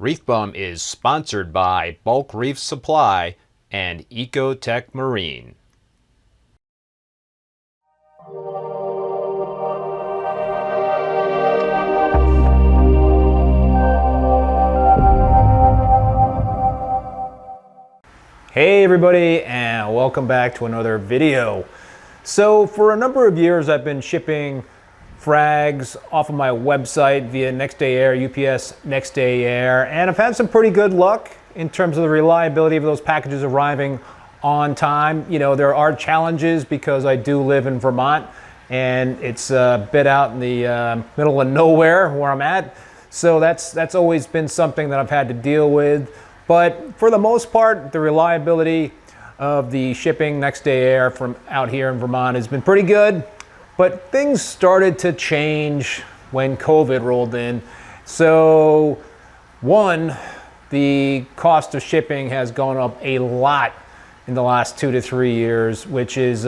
ReefBum is sponsored by Bulk Reef Supply and Ecotech Marine. Hey everybody, and welcome back to another video. So for a number of years I've been shipping frags off of my website via Next Day Air, UPS Next Day Air, and I've had some pretty good luck in terms of the reliability of those packages arriving on time. You know, there are challenges because I do live in Vermont and it's a bit out in the middle of nowhere where I'm at. So that's always been something that I've had to deal with. But for the most part, the reliability of the shipping Next Day Air from out here in Vermont has been pretty good. But things started to change when COVID rolled in. So one, the cost of shipping has gone up a lot in the last 2 to 3 years, which is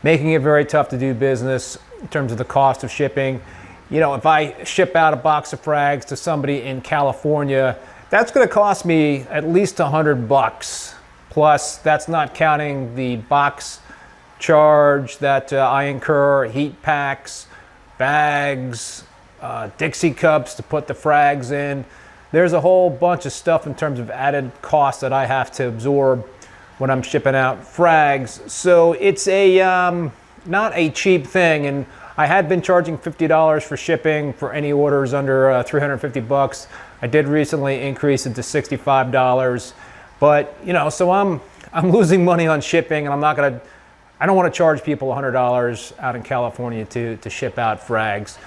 making it very tough to do business in terms of the cost of shipping. You know, if I ship out a box of frags to somebody in California, that's going to cost me at least $100. Plus, that's not counting the box charge that I incur, heat packs, bags, Dixie cups to put the frags in. There's a whole bunch of stuff in terms of added costs that I have to absorb when I'm shipping out frags. So it's a not a cheap thing, and I had been charging $50 for shipping for any orders under 350 bucks. I did recently increase it to $65, but you know, so I'm losing money on shipping, and I don't want to charge people $100 out in California to ship out frags.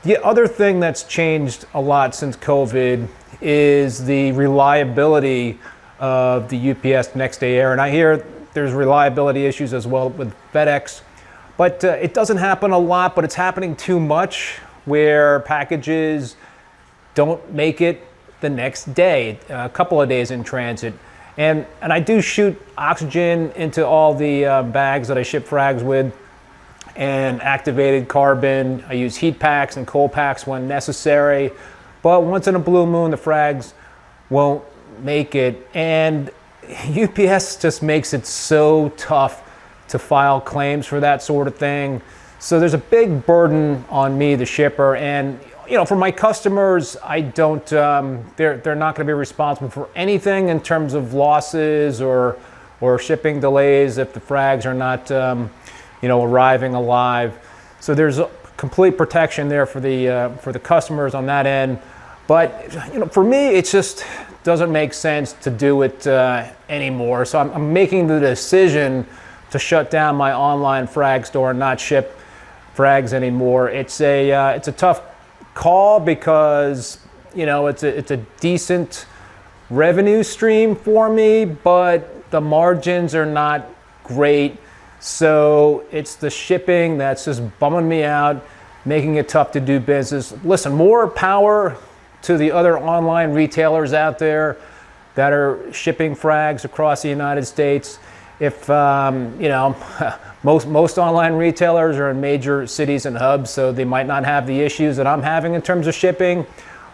The other thing that's changed a lot since COVID is the reliability of the UPS Next Day Air. And I hear there's reliability issues as well with FedEx, but it doesn't happen a lot, but it's happening too much where packages don't make it the next day, a couple of days in transit. And I do shoot oxygen into all the bags that I ship frags with, and activated carbon. I use heat packs and cold packs when necessary. But once in a blue moon, the frags won't make it. And UPS just makes it so tough to file claims for that sort of thing. So there's a big burden on me, the shipper. And you know, for my customers, I don't, they're not going to be responsible for anything in terms of losses or shipping delays if the frags are not, you know, arriving alive. So there's a complete protection there for the customers on that end. But you know, for me, it just doesn't make sense to do it anymore. So I'm making the decision to shut down my online frag store and not ship frags anymore. It's a tough call because you know it's a decent revenue stream for me, but the margins are not great. So it's the shipping that's just bumming me out, making it tough to do business. Listen, more power to the other online retailers out there that are shipping frags across the United States. If you know, most online retailers are in major cities and hubs, so they might not have the issues that I'm having in terms of shipping.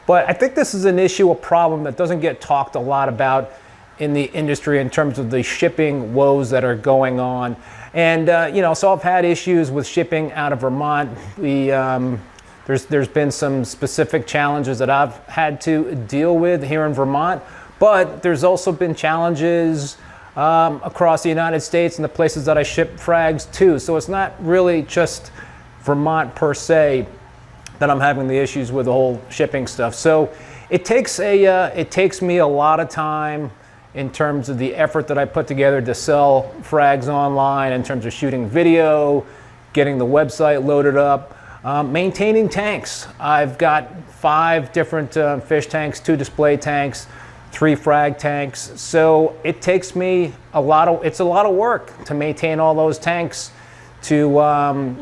But I think this is an issue, a problem that doesn't get talked a lot about in the industry in terms of the shipping woes that are going on. And you know, so I've had issues with shipping out of Vermont. There's been some specific challenges that I've had to deal with here in Vermont, but there's also been challenges across the United States and the places that I ship frags to. So it's not really just Vermont per se that I'm having the issues with the whole shipping stuff. So it takes me a lot of time in terms of the effort that I put together to sell frags online, in terms of shooting video, getting the website loaded up, maintaining tanks. I've got 5 different fish tanks, 2 display tanks, 3 frag tanks. So it takes me it's a lot of work to maintain all those tanks to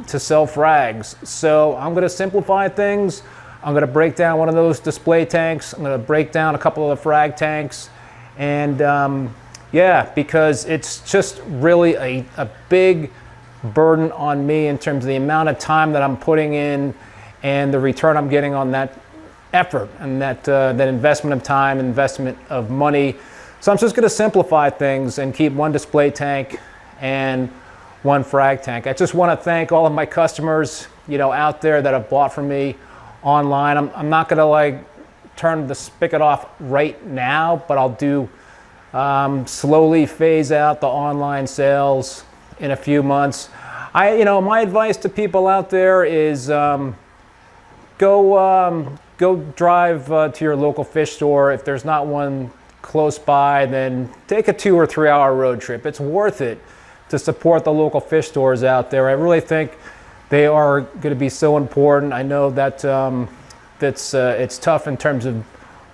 sell frags. So I'm going to simplify things. I'm going to break down one of those display tanks. I'm going to break down a couple of the frag tanks. And yeah, because it's just really a big burden on me in terms of the amount of time that I'm putting in and the return I'm getting on that effort and that investment of time, investment of money. So I'm just going to simplify things and keep one display tank and one frag tank. I just want to thank all of my customers, out there that have bought from me online. I'm not going to like turn the spigot off right now, but I'll do slowly phase out the online sales in a few months. My advice to people out there is go drive to your local fish store. If there's not one close by, then take a 2 or 3 hour road trip. It's worth it to support the local fish stores out there. I really think they are going to be so important. I know that it's tough in terms of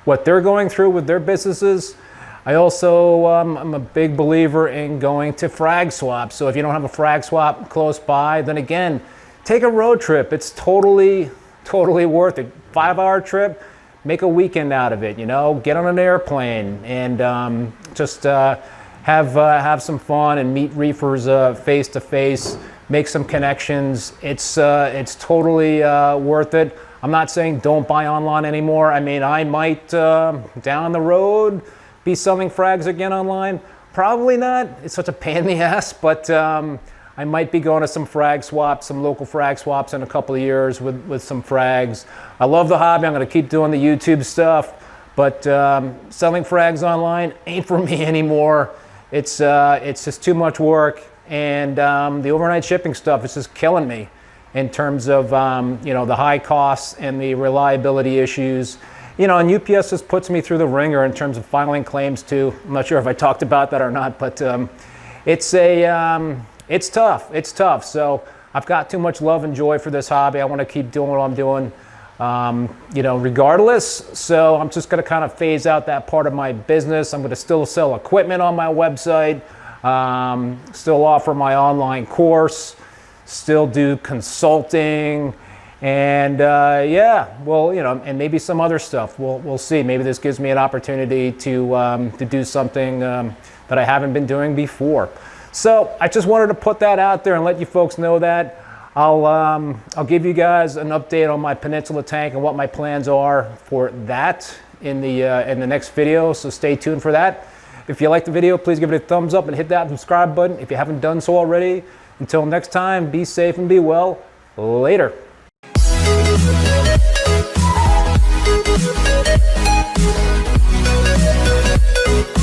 what they're going through with their businesses. I also I'm a big believer in going to frag swaps. So if you don't have a frag swap close by, then again, take a road trip. It's totally worth it. 5 hour trip, make a weekend out of it. Get on an airplane and just have some fun and meet reefers face to face. Make some connections. It's totally worth it. I'm not saying don't buy online anymore. I mean, I might down the road be selling frags again online. Probably not. It's such a pain in the ass, but I might be going to some frag swaps, some local frag swaps in a couple of years with some frags. I love the hobby. I'm going to keep doing the YouTube stuff, but selling frags online ain't for me anymore. It's just too much work, and the overnight shipping stuff is just killing me in terms of the high costs and the reliability issues. And UPS just puts me through the ringer in terms of filing claims too. I'm not sure if I talked about that or not, but it's tough. It's tough. So I've got too much love and joy for this hobby. I want to keep doing what I'm doing, regardless. So I'm just going to kind of phase out that part of my business. I'm going to still sell equipment on my website, still offer my online course, still do consulting, and and maybe some other stuff. We'll see. Maybe this gives me an opportunity to do something that I haven't been doing before. So I just wanted to put that out there and let you folks know that. I'll give you guys an update on my Peninsula tank and what my plans are for that in the next video. So stay tuned for that. If you like the video, please give it a thumbs up and hit that subscribe button if you haven't done so already. Until next time, be safe and be well. Later. We'll be right back.